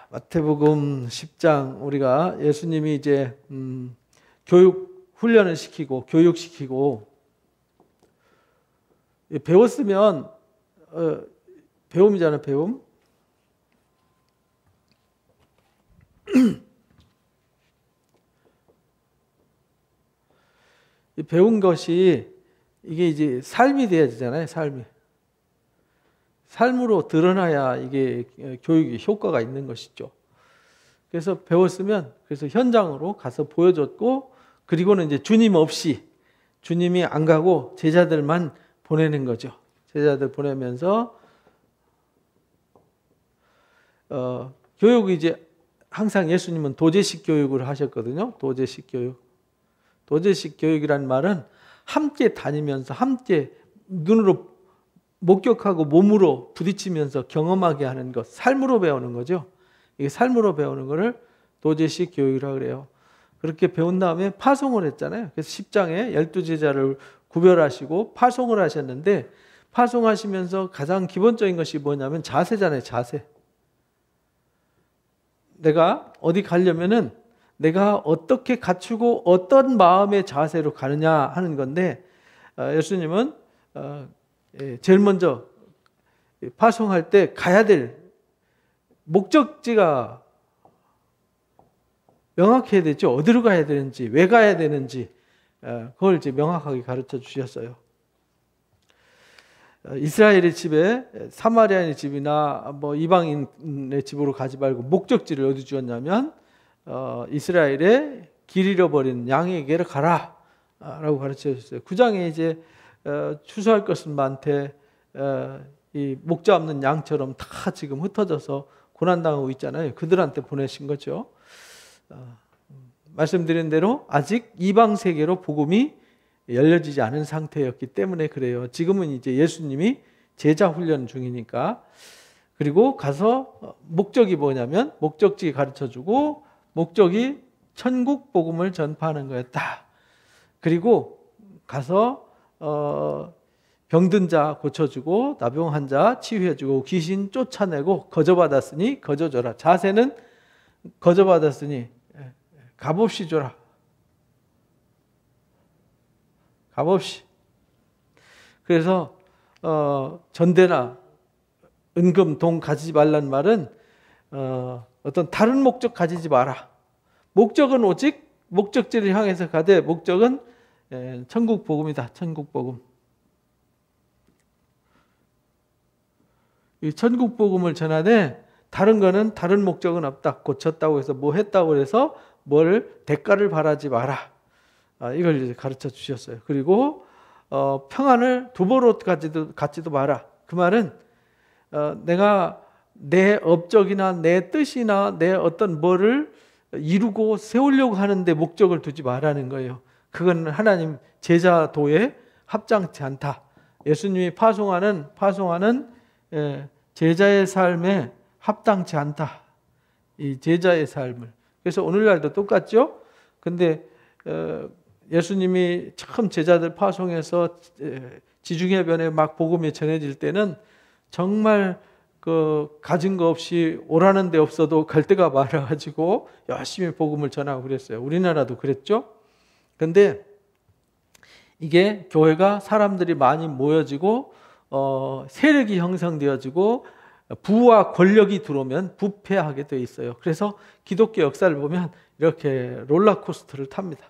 마태복음 10장 우리가 예수님이 이제 교육 훈련을 시키고 교육시키고 배웠으면 배움이잖아요. 배움. 배운 것이 이게 이제 삶이 돼야 되잖아요. 삶으로 드러나야 이게 교육이 효과가 있는 것이죠. 그래서 배웠으면 그래서 현장으로 가서 보여줬고, 그리고는 이제 주님 없이, 주님이 안 가고 제자들만 보내는 거죠. 제자들 보내면서 교육이 이제 항상 예수님은 도제식 교육을 하셨거든요. 도제식 교육. 도제식 교육이란 말은 함께 다니면서 함께 눈으로 목격하고 몸으로 부딪히면서 경험하게 하는 것, 삶으로 배우는 거죠. 이게 삶으로 배우는 거를 도제식 교육이라고 그래요. 그렇게 배운 다음에 파송을 했잖아요. 그래서 10장에 12제자를 구별하시고 파송을 하셨는데, 파송하시면서 가장 기본적인 것이 뭐냐면 자세잖아요. 자세. 내가 어디 가려면은 내가 어떻게 갖추고 어떤 마음의 자세로 가느냐 하는 건데, 예수님은 제일 먼저 파송할 때 가야 될 목적지가 명확해야 되죠. 어디로 가야 되는지, 왜 가야 되는지, 그걸 이제 명확하게 가르쳐 주셨어요. 이스라엘의 집에 사마리아인의 집이나 뭐 이방인의 집으로 가지 말고 목적지를 어디 주었냐면 이스라엘의 길 잃어버린 양에게로 가라 라고 가르쳐 주셨어요. 9장에 이제 추수할 것은 많되 이 목자 없는 양처럼 다 지금 흩어져서 고난당하고 있잖아요. 그들한테 보내신 거죠. 말씀드린 대로 아직 이방 세계로 복음이 열려지지 않은 상태였기 때문에 그래요. 지금은 이제 예수님이 제자 훈련 중이니까. 그리고 가서 목적이 뭐냐면 목적지 가르쳐주고, 목적이 천국 복음을 전파하는 거였다. 그리고 가서 병든 자 고쳐주고, 나병한 자 치유해주고, 귀신 쫓아내고, 거저받았으니 거저줘라. 자세는 거저받았으니 값없이 줘라. 값없이. 그래서 전대나 은금, 돈 가지지 말란 말은 어떤 다른 목적 가지지 마라. 목적은 오직 목적지를 향해서 가되, 목적은 천국 복음이다. 천국 복음. 이 천국 복음을 전하되 다른 거는 다른 목적은 없다. 고쳤다고 해서 뭐 했다고 해서 뭘 대가를 바라지 마라. 이걸 이제 가르쳐 주셨어요. 그리고 평안을 두보로 갖지도 마라. 그 말은 내가 내 업적이나 내 뜻이나 내 어떤 뭐를 이루고 세우려고 하는데 목적을 두지 마라는 거예요. 그건 하나님 제자도에 합당치 않다. 예수님이 파송하는 제자의 삶에 합당치 않다. 이 제자의 삶을. 그래서 오늘날도 똑같죠. 근데 예수님이 처음 제자들 파송해서 지중해변에 막 복음이 전해질 때는 정말 그 가진 거 없이 오라는 데 없어도 갈 데가 많아가지고 열심히 복음을 전하고 그랬어요. 우리나라도 그랬죠. 근데 이게 교회가 사람들이 많이 모여지고 세력이 형성되어지고 부와 권력이 들어오면 부패하게 돼 있어요. 그래서 기독교 역사를 보면 이렇게 롤러코스터를 탑니다.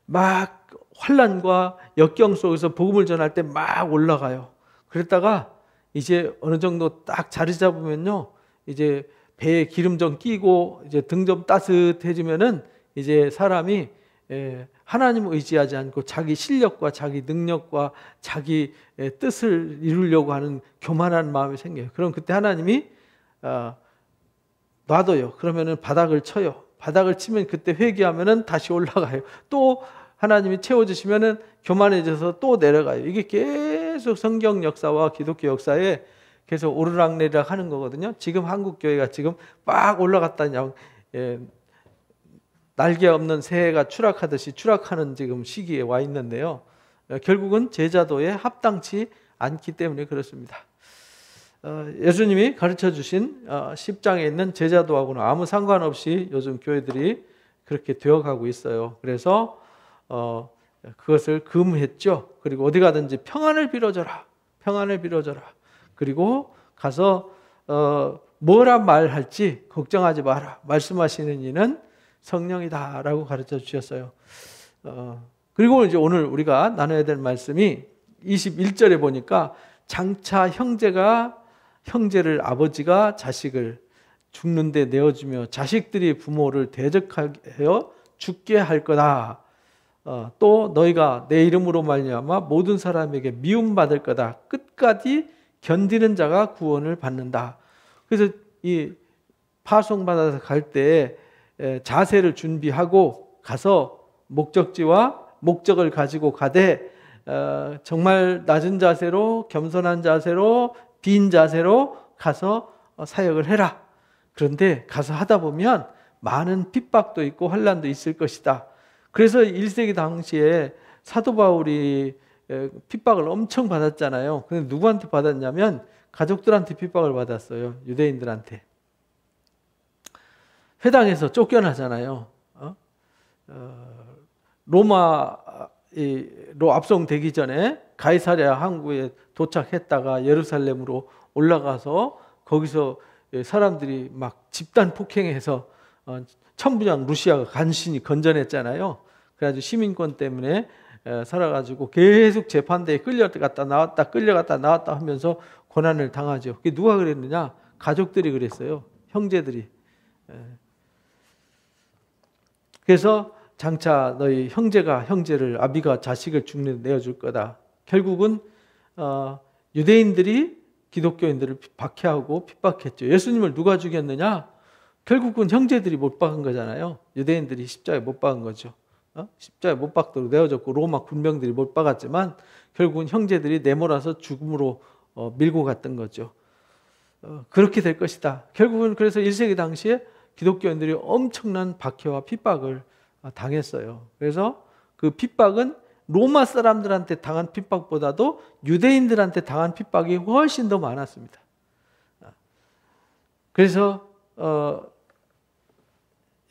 막 환난과 역경 속에서 복음을 전할 때 막 올라가요. 그랬다가 이제 어느 정도 딱 자리 잡으면요, 이제 배에 기름 좀 끼고 이제 등 좀 따뜻해지면은 이제 사람이 하나님을 의지하지 않고 자기 실력과 자기 능력과 자기 뜻을 이루려고 하는 교만한 마음이 생겨요. 그럼 그때 하나님이 놔둬요. 그러면은 바닥을 쳐요. 바닥을 치면 그때 회개하면은 다시 올라가요. 또 하나님이 채워주시면은 교만해져서 또 내려가요. 이게 계속 성경 역사와 기독교 역사에 계속 오르락내리락 하는 거거든요. 지금 한국 교회가 지금 막 올라갔다냐, 날개 없는 새가 추락하듯이 추락하는 지금 시기에 와 있는데요. 결국은 제자도에 합당치 않기 때문에 그렇습니다. 예수님이 가르쳐 주신 10장에 있는 제자도하고는 아무 상관없이 요즘 교회들이 그렇게 되어가고 있어요. 그래서 그것을 금했죠. 그리고 어디 가든지 평안을 빌어줘라. 평안을 빌어줘라. 그리고 가서 뭐라 말할지 걱정하지 마라. 말씀하시는 이는 성령이다라고 가르쳐 주셨어요. 그리고 이제 오늘 우리가 나눠야 될 말씀이 21절에 보니까 장차 형제를 아버지가 자식을 죽는데 내어주며 자식들이 부모를 대적하여 죽게 할 거다. 또 너희가 내 이름으로 말미암아 모든 사람에게 미움받을 거다. 끝까지 견디는 자가 구원을 받는다. 그래서 이 파송받아서 갈 때 자세를 준비하고 가서 목적지와 목적을 가지고 가되 정말 낮은 자세로 겸손한 자세로 빈 자세로 가서 사역을 해라. 그런데 가서 하다 보면 많은 핍박도 있고 환난도 있을 것이다. 그래서 1세기 당시에 사도 바울이 핍박을 엄청 받았잖아요. 근데 누구한테 받았냐면 가족들한테 핍박을 받았어요. 유대인들한테. 회당에서 쫓겨나잖아요. 로마로 압송되기 전에 가이사랴 항구에 도착했다가 예루살렘으로 올라가서 거기서 사람들이 막 집단 폭행해서 천부장 루시아가 간신히 건져냈잖아요. 그래가지고 시민권 때문에 살아가지고 계속 재판대에 끌려갔다 나왔다 하면서 고난을 당하죠. 그게 누가 그랬느냐? 가족들이 그랬어요. 형제들이. 그래서 장차 너희 형제가 형제를 아비가 자식을 죽는 데 내어줄 거다. 결국은 유대인들이 기독교인들을 박해하고 핍박했죠. 예수님을 누가 죽였느냐? 결국은 형제들이 못 박은 거잖아요. 유대인들이 십자가에 못 박은 거죠. 십자가에 못 박도록 내어졌고 로마 군병들이 못 박았지만 결국은 형제들이 내몰아서 죽음으로 밀고 갔던 거죠. 그렇게 될 것이다. 결국은 그래서 1세기 당시에 기독교인들이 엄청난 박해와 핍박을 당했어요. 그래서 그 핍박은 로마 사람들한테 당한 핍박보다도 유대인들한테 당한 핍박이 훨씬 더 많았습니다. 그래서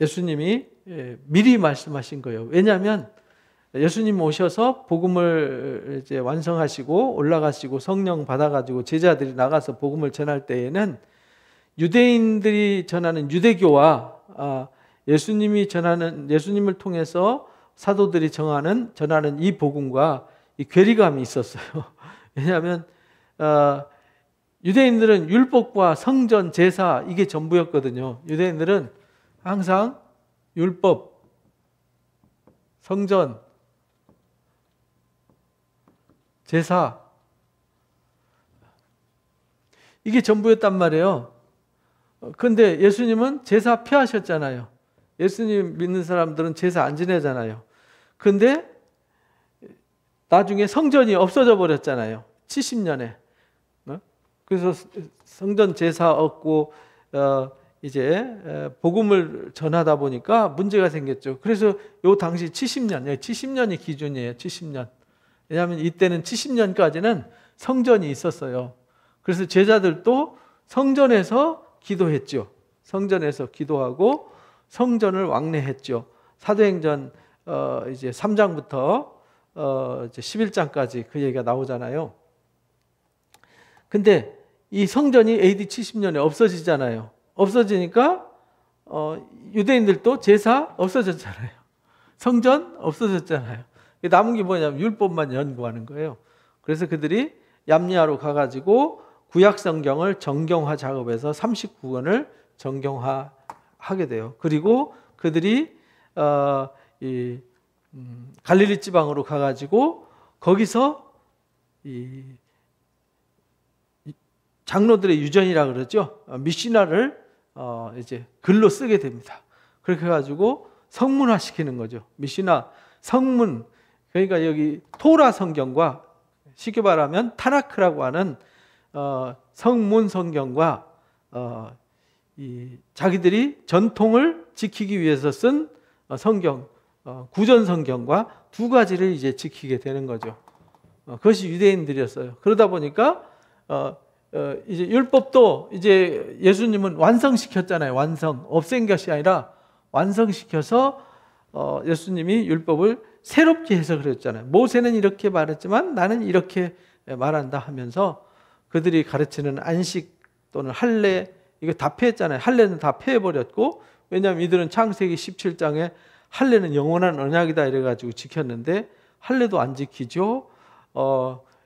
예수님이 미리 말씀하신 거예요. 왜냐하면 예수님 오셔서 복음을 이제 완성하시고 올라가시고 성령 받아가지고 제자들이 나가서 복음을 전할 때에는 유대인들이 전하는 유대교와 예수님을 통해서 사도들이 전하는 이 복음과 이 괴리감이 있었어요. 왜냐하면 유대인들은 율법과 성전, 제사 이게 전부였거든요. 유대인들은 항상 율법, 성전, 제사 이게 전부였단 말이에요. 그런데 예수님은 제사 피하셨잖아요. 예수님 믿는 사람들은 제사 안 지내잖아요. 그런데 나중에 성전이 없어져 버렸잖아요. 70년에. 그래서 성전 제사 없고 이제 복음을 전하다 보니까 문제가 생겼죠. 그래서 요 당시 70년이 기준이에요. 70년. 왜냐하면 이때는 70년까지는 성전이 있었어요. 그래서 제자들도 성전에서 기도했죠. 성전에서 기도하고 성전을 왕래했죠. 사도행전 이제 3장부터 이제 11장까지 그 얘기가 나오잖아요. 근데 이 성전이 AD 70년에 없어지잖아요. 없어지니까 유대인들도 제사 없어졌잖아요. 성전 없어졌잖아요. 남은 게 뭐냐면 율법만 연구하는 거예요. 그래서 그들이 얌리아로 가가지고 구약 성경을 정경화 작업해서 39권을 정경화하게 돼요. 그리고 그들이 갈릴리 지방으로 가가지고 거기서 이 장로들의 유전이라 그러죠. 미시나를 이제 글로 쓰게 됩니다. 그렇게 해가지고 성문화 시키는 거죠. 미시나 성문, 그러니까 여기 토라 성경과 쉽게 말하면 타나크라고 하는 성문 성경과 이 자기들이 전통을 지키기 위해서 쓴 성경, 구전 성경과 두 가지를 이제 지키게 되는 거죠. 그것이 유대인들이었어요. 그러다 보니까 이제 율법도 이제 예수님은 완성시켰잖아요. 완성, 없앤 것이 아니라 완성시켜서 예수님이 율법을 새롭게 해석을 했잖아요. 모세는 이렇게 말했지만 나는 이렇게 말한다 하면서 그들이 가르치는 안식 또는 할례 이거 다 폐했잖아요. 할례는 다 폐해버렸고, 왜냐하면 이들은 창세기 17장에 할례는 영원한 언약이다 이래가지고 지켰는데 할례도 안 지키죠.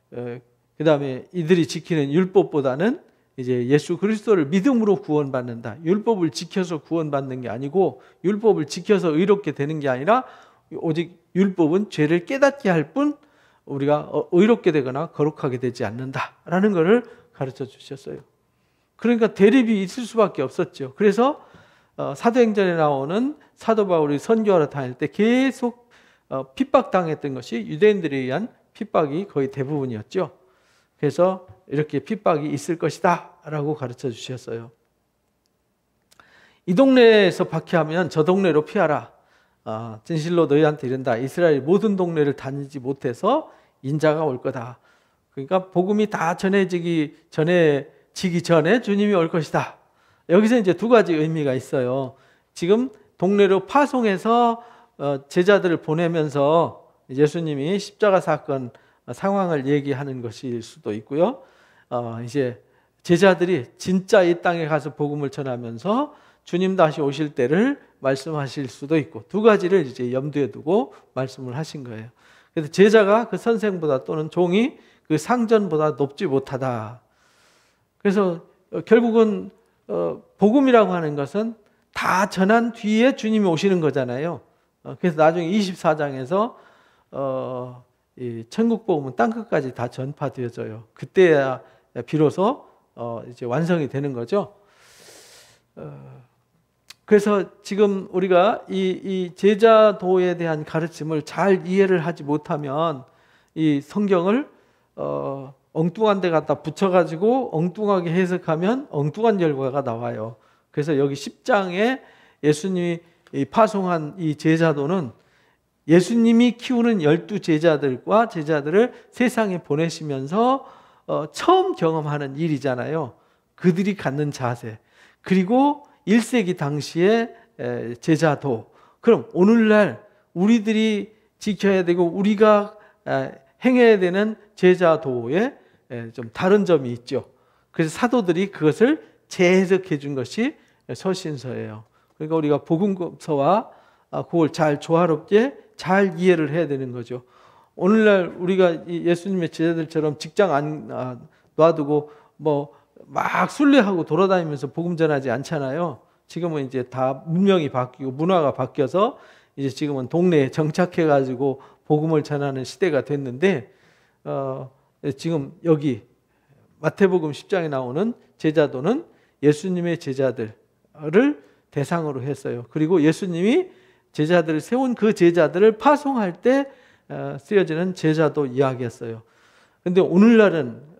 그 다음에 이들이 지키는 율법보다는 이제 예수 그리스도를 믿음으로 구원받는다. 율법을 지켜서 구원받는 게 아니고 율법을 지켜서 의롭게 되는 게 아니라 오직 율법은 죄를 깨닫게 할 뿐 우리가 의롭게 되거나 거룩하게 되지 않는다라는 것을 가르쳐 주셨어요. 그러니까 대립이 있을 수밖에 없었죠. 그래서 사도행전에 나오는 사도 바울이 선교하러 다닐 때 계속 핍박당했던 것이 유대인들에 의한 핍박이 거의 대부분이었죠. 그래서 이렇게 핍박이 있을 것이다 라고 가르쳐 주셨어요. 이 동네에서 박해하면 저 동네로 피하라. 진실로 너희한테 이른다. 이스라엘 모든 동네를 다니지 못해서 인자가 올 거다. 그러니까 복음이 다 전해지기 전에 주님이 올 것이다. 여기서 이제 두 가지 의미가 있어요. 지금 동네로 파송해서 제자들을 보내면서 예수님이 십자가 사건 상황을 얘기하는 것일 수도 있고요. 이제 제자들이 진짜 이 땅에 가서 복음을 전하면서 주님 다시 오실 때를 말씀하실 수도 있고, 두 가지를 이제 염두에 두고 말씀을 하신 거예요. 그래서 제자가 그 선생보다 또는 종이 그 상전보다 높지 못하다. 그래서 결국은 복음이라고 하는 것은 다 전한 뒤에 주님이 오시는 거잖아요. 그래서 나중에 24장에서 이 천국 복음은 땅끝까지 다 전파되어져요. 그때야 비로소 이제 완성이 되는 거죠. 그래서 지금 우리가 이 제자도에 대한 가르침을 잘 이해를 하지 못하면 이 성경을 엉뚱한 데 갖다 붙여가지고 엉뚱하게 해석하면 엉뚱한 결과가 나와요. 그래서 여기 10장에 예수님이 파송한 이 제자도는 예수님이 키우는 12제자들과 제자들을 세상에 보내시면서 처음 경험하는 일이잖아요. 그들이 갖는 자세, 그리고 1세기 당시의 제자도, 그럼 오늘날 우리들이 지켜야 되고 우리가 행해야 되는 제자도에 좀 다른 점이 있죠. 그래서 사도들이 그것을 재해석해 준 것이 서신서예요. 그러니까 우리가 복음서와 그걸 잘 조화롭게 잘 이해를 해야 되는 거죠. 오늘날 우리가 예수님의 제자들처럼 직장 안 놔두고 뭐 막 순례하고 돌아다니면서 복음 전하지 않잖아요. 지금은 이제 다 문명이 바뀌고 문화가 바뀌어서 이제 지금은 동네에 정착해 가지고 복음을 전하는 시대가 됐는데, 지금 여기 마태복음 10장에 나오는 제자도는 예수님의 제자들을 대상으로 했어요. 그리고 예수님이 제자들을 세운 그 제자들을 파송할 때 쓰여지는 제자도 이야기였어요. 근데 오늘날은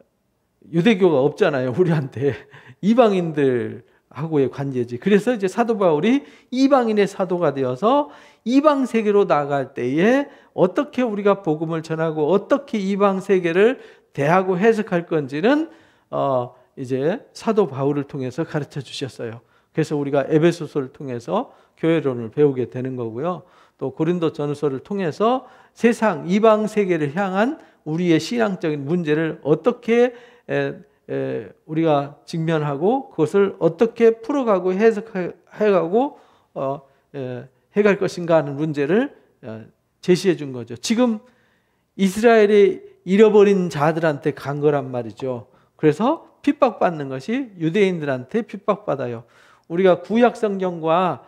유대교가 없잖아요. 우리한테 이방인들하고의 관계지. 그래서 이제 사도 바울이 이방인의 사도가 되어서 이방 세계로 나갈 때에 어떻게 우리가 복음을 전하고 어떻게 이방 세계를 대하고 해석할 건지는 이제 사도 바울을 통해서 가르쳐 주셨어요. 그래서 우리가 에베소서를 통해서 교회론을 배우게 되는 거고요. 또 고린도전서를 통해서 세상 이방 세계를 향한 우리의 신앙적인 문제를 어떻게 우리가 직면하고 그것을 어떻게 풀어가고 해석해가고 해갈 것인가 하는 문제를 제시해 준 거죠. 지금 이스라엘이 잃어버린 자들한테 간 거란 말이죠. 그래서 핍박받는 것이 유대인들한테 핍박받아요. 우리가 구약 성경과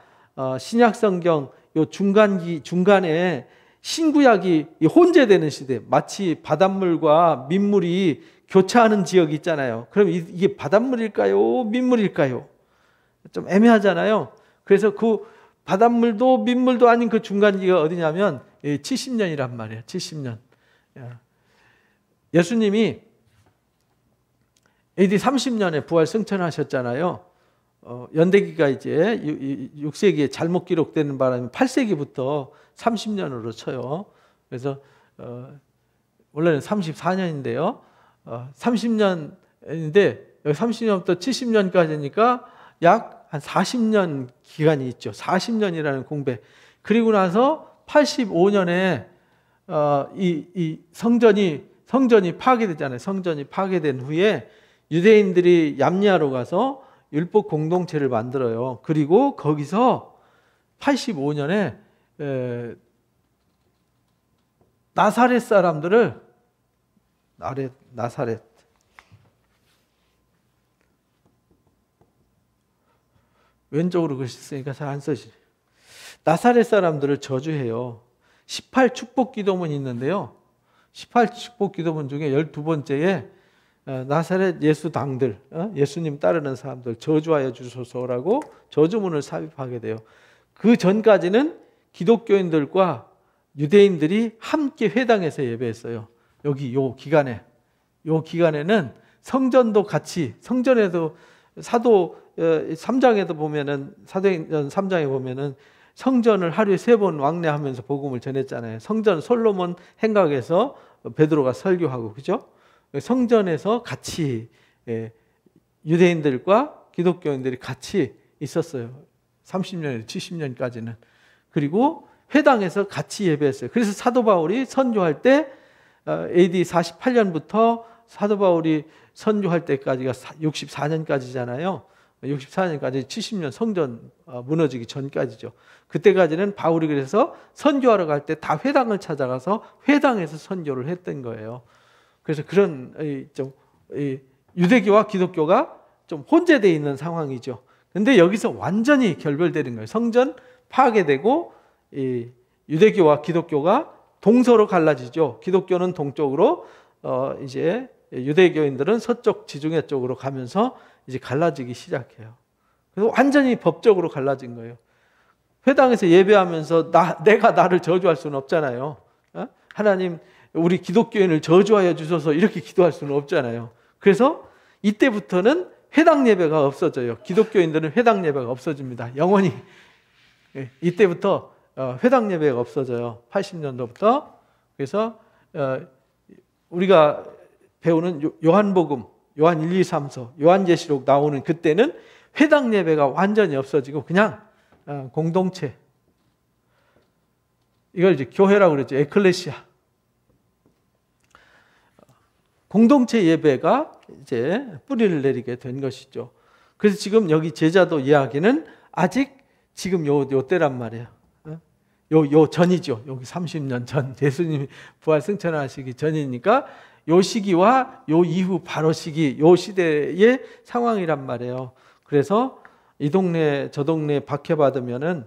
신약 성경 요 중간에 신구약이 혼재되는 시대, 마치 바닷물과 민물이 교차하는 지역이 있잖아요. 그럼 이게 바닷물일까요? 민물일까요? 좀 애매하잖아요. 그래서 그 바닷물도 민물도 아닌 그 중간지가 어디냐면 70년이란 말이에요. 70년. 예수님이 AD 30년에 부활 승천하셨잖아요. 연대기가 이제 6세기에 잘못 기록되는 바람에 8세기부터 30년으로 쳐요. 그래서 원래는 34년인데요. 30년 여기 30년부터 70년까지니까 약 한 40년 기간이 있죠. 40년이라는 공백. 그리고 나서 85년에 이 성전이 파괴되잖아요. 성전이 파괴된 후에 유대인들이 얌리아로 가서 율법 공동체를 만들어요. 그리고 거기서 85년에 나사렛 사람들을 나사렛 왼쪽으로 글씨쓰니까 잘 안 써지. 나사렛 사람들을 저주해요. 18축복 기도문이 있는데요. 18축복 기도문 중에 12번째에 나사렛 예수당들, 예수님 따르는 사람들 저주하여 주소서라고 저주문을 삽입하게 돼요. 그 전까지는 기독교인들과 유대인들이 함께 회당에서 예배했어요. 여기 요 기간에는 성전도 같이, 성전에도 사도 3장에도 보면은, 사도행전 3장에 보면은 성전을 하루에 3번 왕래하면서 복음을 전했잖아요. 성전 솔로몬 행각에서 베드로가 설교하고, 그죠? 성전에서 같이 유대인들과 기독교인들이 같이 있었어요. 30년에서 70년까지는. 그리고 회당에서 같이 예배했어요. 그래서 사도 바울이 선교할 때 AD 48년부터 사도 바울이 선교할 때까지가 64년까지잖아요. 64년까지 70년 성전 무너지기 전까지죠. 그때까지는 바울이 그래서 선교하러 갈 때 다 회당을 찾아가서 회당에서 선교를 했던 거예요. 그래서 그런 유대교와 기독교가 좀 혼재되어 있는 상황이죠. 근데 여기서 완전히 결별되는 거예요. 성전 파괴되고 유대교와 기독교가 동서로 갈라지죠. 기독교는 동쪽으로 이제 유대교인들은 서쪽 지중해 쪽으로 가면서 이제 갈라지기 시작해요. 그래서 완전히 법적으로 갈라진 거예요. 회당에서 예배하면서 내가 나를 저주할 수는 없잖아요. 하나님 우리 기독교인을 저주하여 주소서 이렇게 기도할 수는 없잖아요. 그래서 이때부터는 회당 예배가 없어져요. 기독교인들은 회당 예배가 없어집니다. 영원히. 이때부터 회당 예배가 없어져요. 80년도부터. 그래서 우리가 배우는 요한복음, 요한 1, 2, 3서, 요한계시록 나오는 그때는 회당 예배가 완전히 없어지고 그냥 공동체, 이걸 이제 교회라고 그랬죠. 에클레시아. 공동체 예배가 이제 뿌리를 내리게 된 것이죠. 그래서 지금 여기 제자도 이야기는 아직 지금 요 때란 말이에요. 요 전이죠. 여기 30년 전 예수님이 부활 승천하시기 전이니까 요 시기와 요 이후 바로 시기, 요 시대의 상황이란 말이에요. 그래서 이 동네 저 동네 박해받으면은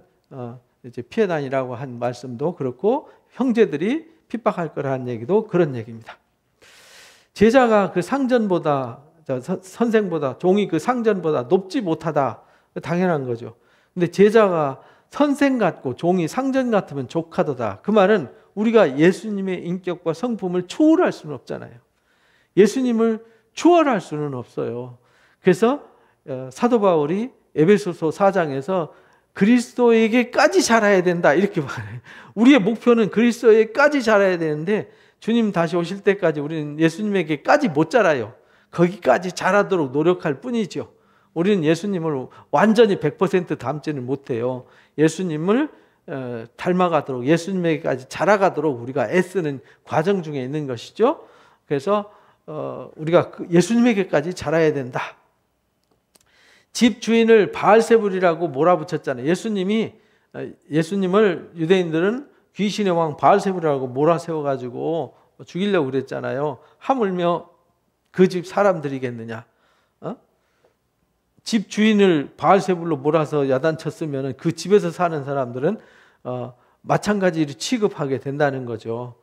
이제 피해 다니라고 한 말씀도 그렇고 형제들이 핍박할 거라는 얘기도 그런 얘기입니다. 제자가 그 상전보다 선생보다 종이 그 상전보다 높지 못하다, 당연한 거죠. 근데 제자가 선생 같고 종이 상전 같으면 족하도다. 그 말은 우리가 예수님의 인격과 성품을 초월할 수는 없잖아요. 예수님을 초월할 수는 없어요. 그래서 사도 바울이 에베소서 4장에서 그리스도에게까지 자라야 된다 이렇게 말해요. 우리의 목표는 그리스도에게까지 자라야 되는데 주님 다시 오실 때까지 우리는 예수님에게까지 못 자라요. 거기까지 자라도록 노력할 뿐이죠. 우리는 예수님을 완전히 100% 닮지는 못해요. 예수님을 닮아가도록, 예수님에게까지 자라가도록 우리가 애쓰는 과정 중에 있는 것이죠. 그래서 우리가 예수님에게까지 자라야 된다. 집 주인을 바알세불이라고 몰아붙였잖아요. 예수님을 유대인들은 귀신의 왕 바알세불이라고 몰아세워가지고 죽이려고 그랬잖아요. 하물며 그 집 사람들이겠느냐? 집 주인을 바알세불로 몰아서 야단쳤으면 그 집에서 사는 사람들은 마찬가지로 취급하게 된다는 거죠.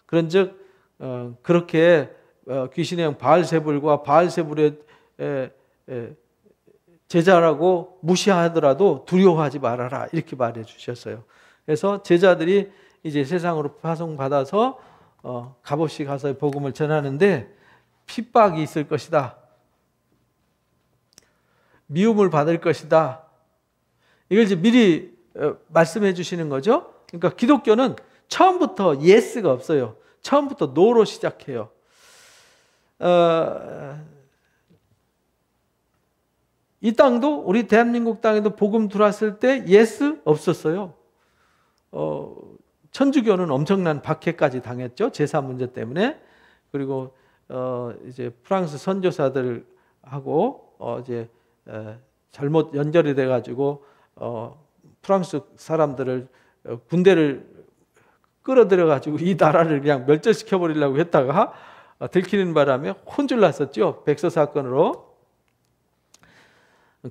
그런즉 그렇게 귀신의 왕 바알세불과 바알세불의 제자라고 무시하더라도 두려워하지 말아라 이렇게 말해 주셨어요. 그래서 제자들이 이제 세상으로 파송받아서 값없이 가서 복음을 전하는데 핍박이 있을 것이다. 미움을 받을 것이다. 이걸 이제 미리 말씀해 주시는 거죠. 그러니까 기독교는 처음부터 예스가 없어요. 처음부터 노로 시작해요. 이 땅도 우리 대한민국 땅에도 복음 들어왔을 때 예스 없었어요. 천주교는 엄청난 박해까지 당했죠. 제사 문제 때문에. 그리고 이제 프랑스 선교사들하고 이제 잘못 연결이 돼가지고 프랑스 사람들을 군대를 끌어들여가지고 이 나라를 그냥 멸절시켜 버리려고 했다가 들키는 바람에 혼쭐 났었죠. 백서 사건으로.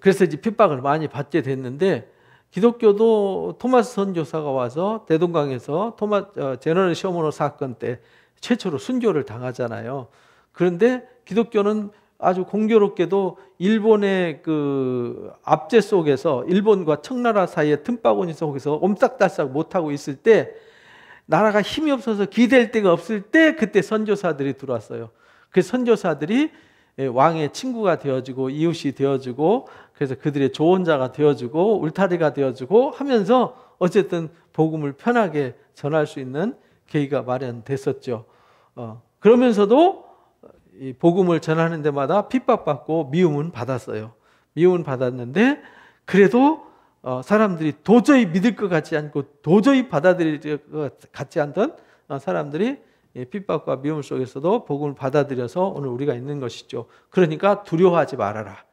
그래서 이제 핍박을 많이 받게 됐는데, 기독교도 토마스 선교사가 와서 대동강에서 제너럴 쇼머노 사건 때 최초로 순교를 당하잖아요. 그런데 기독교는 아주 공교롭게도 일본의 그 압제 속에서, 일본과 청나라 사이의 틈바구니 속에서 옴싹달싹 못하고 있을 때, 나라가 힘이 없어서 기댈 데가 없을 때 그때 선교사들이 들어왔어요. 그 선교사들이 왕의 친구가 되어주고 이웃이 되어주고, 그래서 그들의 조언자가 되어주고 울타리가 되어주고 하면서 어쨌든 복음을 편하게 전할 수 있는 계기가 마련됐었죠. 그러면서도 이 복음을 전하는 데마다 핍박받고 미움은 받았어요. 미움은 받았는데, 그래도 사람들이 도저히 믿을 것 같지 않고 도저히 받아들일 것 같지 않던 사람들이 핍박과 미움 속에서도 복음을 받아들여서 오늘 우리가 있는 것이죠. 그러니까 두려워하지 말아라.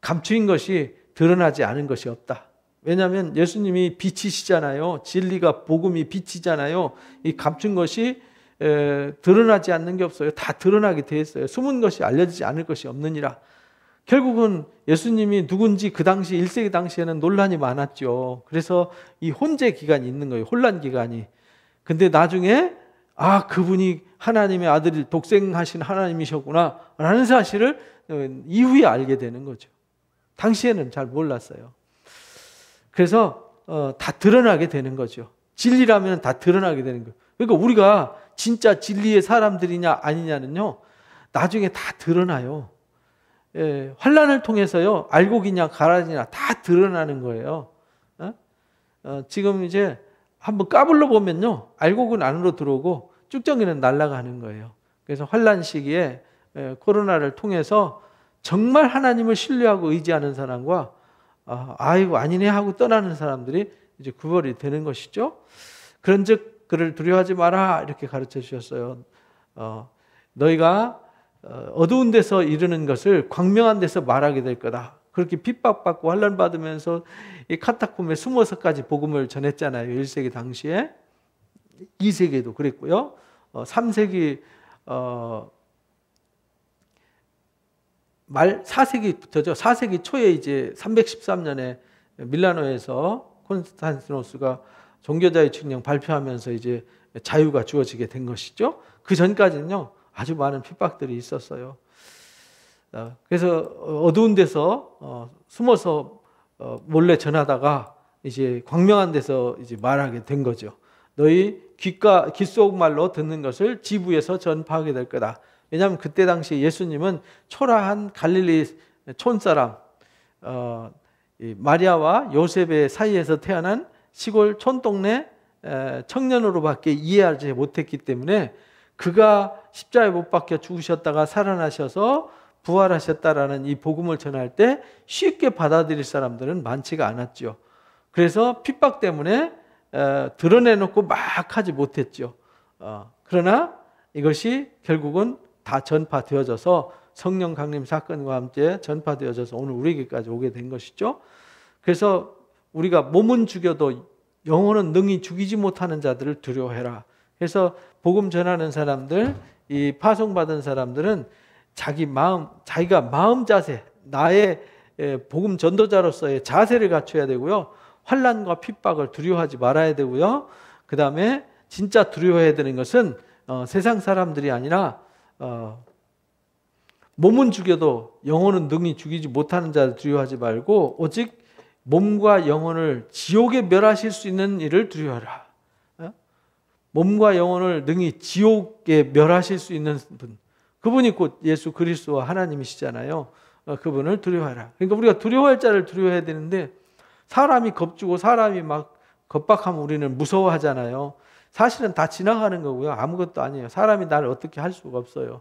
감추인 것이 드러나지 않은 것이 없다. 왜냐하면 예수님이 빛이시잖아요. 진리가 복음이 빛이잖아요. 이 감춘 것이 드러나지 않는 게 없어요. 다 드러나게 돼 있어요. 숨은 것이 알려지지 않을 것이 없느니라. 결국은 예수님이 누군지 그 당시 1세기 당시에는 논란이 많았죠. 그래서 이 혼재 기간이 있는 거예요. 혼란 기간이. 근데 나중에 그분이 하나님의 아들, 독생하신 하나님이셨구나 라는 사실을 이후에 알게 되는 거죠. 당시에는 잘 몰랐어요. 그래서 다 드러나게 되는 거죠. 진리라면 다 드러나게 되는 거예요. 그러니까 우리가 진짜 진리의 사람들이냐 아니냐는요, 나중에 다 드러나요. 환난을 통해서요, 알곡이냐 가라지냐 다 드러나는 거예요. 지금 이제 한번 까불러 보면요, 알곡은 안으로 들어오고 쭉정이는 날아가는 거예요. 그래서 환난 시기에 코로나를 통해서 정말 하나님을 신뢰하고 의지하는 사람과 아이고 아니네 하고 떠나는 사람들이 이제 구별이 되는 것이죠. 그런즉 그를 두려워하지 마라 이렇게 가르쳐 주셨어요. 너희가 어두운 데서 이르는 것을 광명한 데서 말하게 될 거다. 그렇게 핍박받고 환난 받으면서 이 카타콤에 숨어서까지 복음을 전했잖아요. 1세기 당시에. 2세기에도 그랬고요. 3세기 말 4세기부터죠. 4세기 초에 이제 313년에 밀라노에서 콘스탄티노스가 종교자유 칙령 발표하면서 이제 자유가 주어지게 된 것이죠. 그 전까지는요, 아주 많은 핍박들이 있었어요. 그래서 어두운 데서 숨어서 몰래 전하다가 이제 광명한 데서 이제 말하게 된 거죠. 너희 귓속말로 듣는 것을 지부에서 전파하게 될 거다. 왜냐하면 그때 당시 예수님은 초라한 갈릴리 촌사람, 마리아와 요셉의 사이에서 태어난 시골 촌동네 청년으로밖에 이해하지 못했기 때문에, 그가 십자가에 못 박혀 죽으셨다가 살아나셔서 부활하셨다라는 이 복음을 전할 때 쉽게 받아들일 사람들은 많지가 않았죠. 그래서 핍박 때문에 드러내놓고 막 하지 못했죠. 그러나 이것이 결국은 다 전파되어져서 성령 강림 사건과 함께 전파되어져서 오늘 우리에게까지 오게 된 것이죠. 그래서 우리가 몸은 죽여도 영혼은 능히 죽이지 못하는 자들을 두려워해라. 그래서 복음 전하는 사람들, 이 파송받은 사람들은 자기가 마음 자세, 나의 복음 전도자로서의 자세를 갖춰야 되고요. 환난과 핍박을 두려워하지 말아야 되고요. 그 다음에 진짜 두려워해야 되는 것은 세상 사람들이 아니라 몸은 죽여도 영혼은 능히 죽이지 못하는 자를 두려워하지 말고 오직 몸과 영혼을 지옥에 멸하실 수 있는 이를 두려워하라. 몸과 영혼을 능히 지옥에 멸하실 수 있는 분, 그분이 곧 예수 그리스도와 하나님이시잖아요. 그분을 두려워하라. 그러니까 우리가 두려워할 자를 두려워해야 되는데, 사람이 겁주고 사람이 막 겁박하면 우리는 무서워하잖아요. 사실은 다 지나가는 거고요. 아무것도 아니에요. 사람이 나를 어떻게 할 수가 없어요.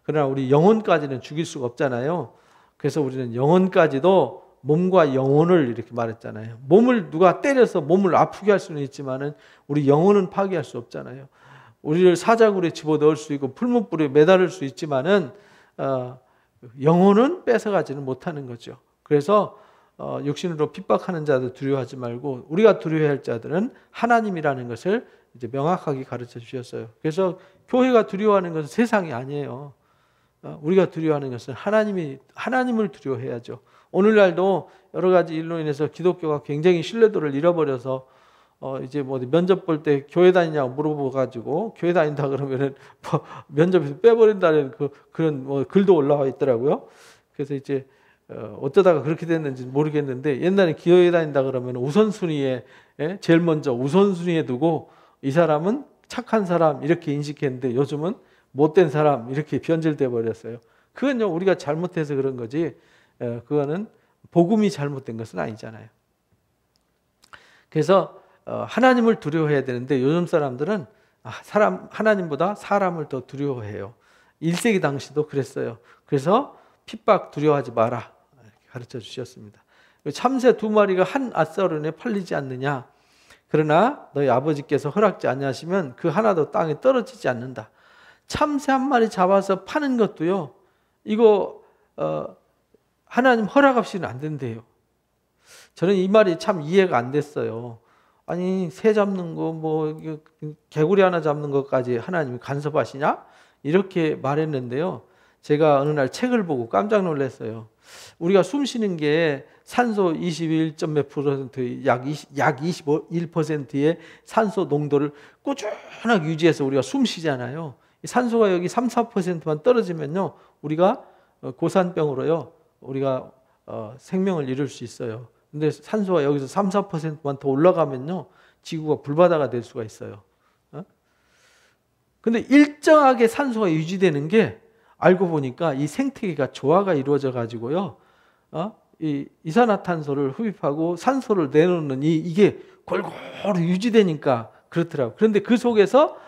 그러나 우리 영혼까지는 죽일 수가 없잖아요. 그래서 우리는 영혼까지도 몸과 영혼을 이렇게 말했잖아요. 몸을 누가 때려서 몸을 아프게 할 수는 있지만은 우리 영혼은 파괴할 수 없잖아요. 우리를 사자굴에 집어넣을 수 있고 풀무불에 매달을 수 있지만은 영혼은 뺏어가지는 못하는 거죠. 그래서 육신으로 핍박하는 자들 두려워하지 말고 우리가 두려워할 자들은 하나님이라는 것을 이제 명확하게 가르쳐 주셨어요. 그래서 교회가 두려워하는 것은 세상이 아니에요. 우리가 두려워하는 것은 하나님을 두려워해야죠. 오늘날도 여러 가지 일로 인해서 기독교가 굉장히 신뢰도를 잃어버려서 이제 뭐 면접 볼 때 교회 다니냐고 물어봐가지고 교회 다닌다 그러면은 뭐 면접에서 빼버린다는 그런 뭐 글도 올라와 있더라고요. 그래서 이제 어쩌다가 그렇게 됐는지 모르겠는데 옛날에 교회 다닌다 그러면 우선순위에 제일 먼저 우선순위에 두고 이 사람은 착한 사람 이렇게 인식했는데 요즘은 못된 사람 이렇게 변질돼 버렸어요. 그건요 우리가 잘못해서 그런 거지 그거는 복음이 잘못된 것은 아니잖아요. 그래서 하나님을 두려워해야 되는데 요즘 사람들은 하나님보다 사람을 더 두려워해요. 1세기 당시도 그랬어요. 그래서 핍박 두려워하지 마라 이렇게 가르쳐 주셨습니다. 참새 2마리가 한 앗서른에 팔리지 않느냐. 그러나 너희 아버지께서 허락지 아니하시면 그 하나도 땅에 떨어지지 않는다. 참새 1마리 잡아서 파는 것도요. 이거 하나님 허락 없이는 안 된대요. 저는 이 말이 참 이해가 안 됐어요. 아니 새 잡는 거 뭐 개구리 하나 잡는 것까지 하나님이 간섭하시냐? 이렇게 말했는데요. 제가 어느 날 책을 보고 깜짝 놀랐어요. 우리가 숨 쉬는 게 산소 21점 몇 %, 약 21%의 산소 농도를 꾸준하게 유지해서 우리가 숨 쉬잖아요. 산소가 여기 3, 4%만 떨어지면요. 우리가 고산병으로요. 우리가 생명을 잃을 수 있어요. 근데 산소가 여기서 3, 4%만 더 올라가면요. 지구가 불바다가 될 수가 있어요. 근데 일정하게 산소가 유지되는 게 알고 보니까 이 생태계가 조화가 이루어져 가지고요. 이 이산화탄소를 흡입하고 산소를 내놓는 이게 골고루 유지되니까 그렇더라고요. 그런데 그 속에서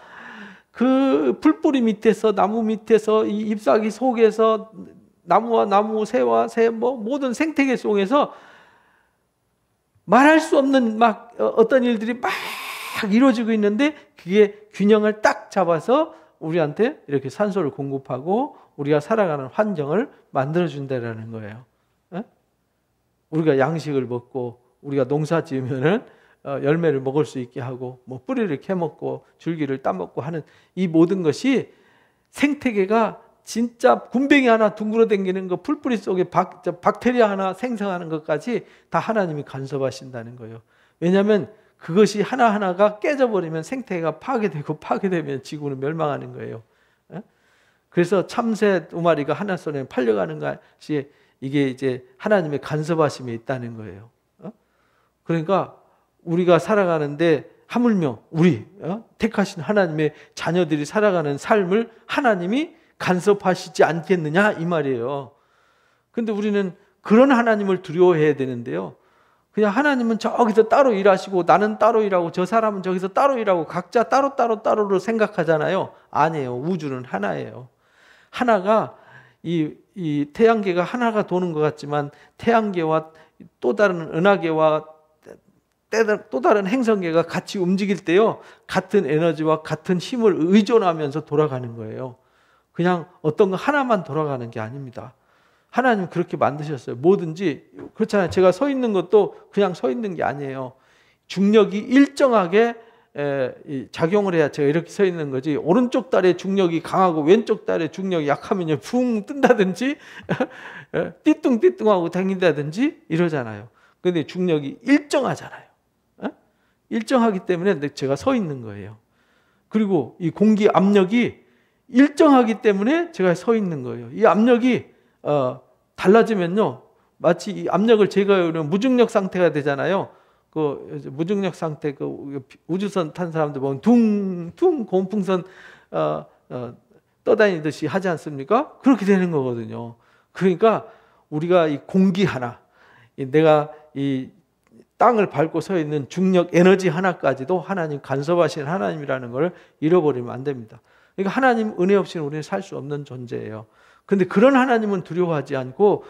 그 풀뿌리 밑에서 나무 밑에서 이 잎사귀 속에서 나무와 나무, 새와 새, 뭐 모든 생태계 속에서 말할 수 없는 막 어떤 일들이 막 이루어지고 있는데 그게 균형을 딱 잡아서 우리한테 이렇게 산소를 공급하고 우리가 살아가는 환경을 만들어준다는 거예요. 우리가 양식을 먹고 우리가 농사 지으면은 열매를 먹을 수 있게 하고 뭐 뿌리를 캐먹고 줄기를 따먹고 하는 이 모든 것이 생태계가 진짜 굼벵이 하나 둥그러 댕기는 거 풀뿌리 속에 박테리아 하나 생성하는 것까지 다 하나님이 간섭하신다는 거예요. 왜냐하면 그것이 하나하나가 깨져버리면 생태계가 파괴되면 지구는 멸망하는 거예요. 그래서 참새 2마리가 하나 손에 팔려가는 것이 이게 이제 하나님의 간섭하심이 있다는 거예요. 그러니까 우리가 살아가는데 하물며 우리 택하신 하나님의 자녀들이 살아가는 삶을 하나님이 간섭하시지 않겠느냐 이 말이에요. 근데 우리는 그런 하나님을 두려워해야 되는데요. 그냥 하나님은 저기서 따로 일하시고 나는 따로 일하고 저 사람은 저기서 따로 일하고 각자 따로로 생각하잖아요. 아니에요. 우주는 하나예요. 하나가 이 태양계가 하나가 도는 것 같지만 태양계와 또 다른 은하계와 또 다른 행성계가 같이 움직일 때요. 같은 에너지와 같은 힘을 의존하면서 돌아가는 거예요. 그냥 어떤 거 하나만 돌아가는 게 아닙니다. 하나님 그렇게 만드셨어요. 뭐든지 그렇잖아요. 제가 서 있는 것도 그냥 서 있는 게 아니에요. 중력이 일정하게 작용을 해야 제가 이렇게 서 있는 거지. 오른쪽 다리에 중력이 강하고 왼쪽 다리에 중력이 약하면 붕 뜬다든지 띠뚱띠뚱하고 다닌다든지 이러잖아요. 근데 중력이 일정하잖아요. 일정하기 때문에 제가 서 있는 거예요. 그리고 이 공기 압력이 일정하기 때문에 제가 서 있는 거예요. 이 압력이 달라지면요, 마치 이 압력을 제거하면 무중력 상태가 되잖아요. 그 무중력 상태, 그 우주선 탄 사람들 보면 둥둥 고온풍선 떠다니듯이 하지 않습니까? 그렇게 되는 거거든요. 그러니까 우리가 이 공기 하나, 내가 이 땅을 밟고 서 있는 중력 에너지 하나까지도 하나님 간섭하신 하나님이라는 걸 잃어버리면 안 됩니다. 그러니까 하나님 은혜 없이는 우리는 살 수 없는 존재예요. 그런데 그런 하나님은 두려워하지 않고